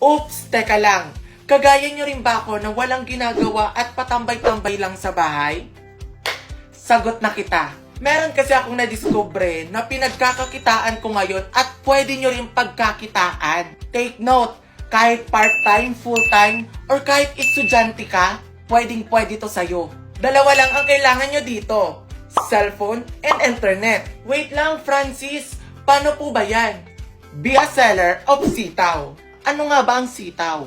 Oops, teka lang. Kagaya nyo rin ba ako na walang ginagawa at patambay-tambay lang sa bahay? Sagot na kita. Meron kasi akong nadiskubre na pinagkakakitaan ko ngayon at pwede nyo rin pagkakitaan. Take note, kahit part-time, full-time, or kahit estudyante ka, pwedeng-pwede to sa'yo. Dalawa lang ang kailangan nyo dito. Cellphone and internet. Wait lang, Francis. Paano po ba yan? Be a seller of sitaw. Ano nga ba ang sitaw?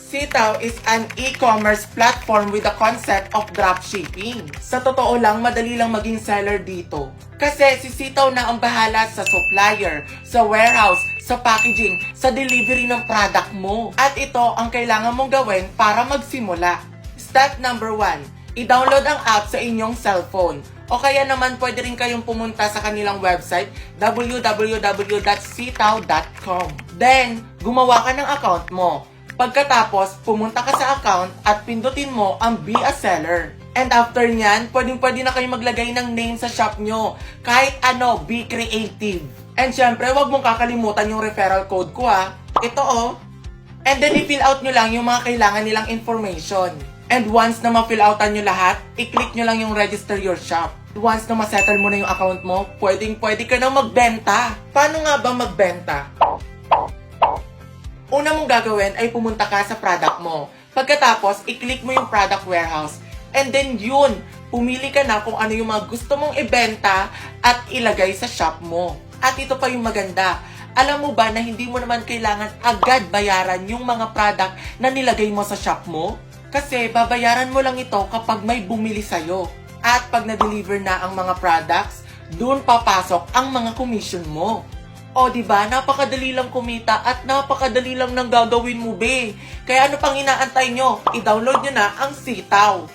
Sitaw is an e-commerce platform with the concept of dropshipping. Sa totoo lang, madali lang maging seller dito. Kasi si Sitaw na ang bahala sa supplier, sa warehouse, sa packaging, sa delivery ng product mo. At ito ang kailangan mong gawin para magsimula. Step number 1. I-download ang app sa inyong cellphone. O kaya naman pwede rin kayong pumunta sa kanilang website www.sitaw.com. Then, gumawa ka ng account mo. Pagkatapos, pumunta ka sa account at pindutin mo ang Be a Seller. And after nyan, pwede na kayo maglagay ng name sa shop nyo. Kahit ano, be creative. And syempre, wag mong kakalimutan yung referral code ko Ito And then, i-fill out nyo lang yung mga kailangan nilang information. And once na ma-fill outan nyo lahat, i-click nyo lang yung register your shop. Once na ma-settle mo na yung account mo, pwede ka na magbenta. Paano nga ba magbenta? Una mong gagawin ay pumunta ka sa product mo. Pagkatapos, i-click mo yung product warehouse. And then yun, pumili ka na kung ano yung mga gusto mong ibenta at ilagay sa shop mo. At ito pa yung maganda. Alam mo ba na hindi mo naman kailangan agad bayaran yung mga product na nilagay mo sa shop mo? Kasi babayaran mo lang ito kapag may bumili sa'yo. At pag na-deliver na ang mga products, dun papasok ang mga commission mo. O diba, napakadali lang kumita at napakadali lang nang gagawin mo, be. Kaya ano pang inaantay nyo? I-download nyo na ang Sitaw.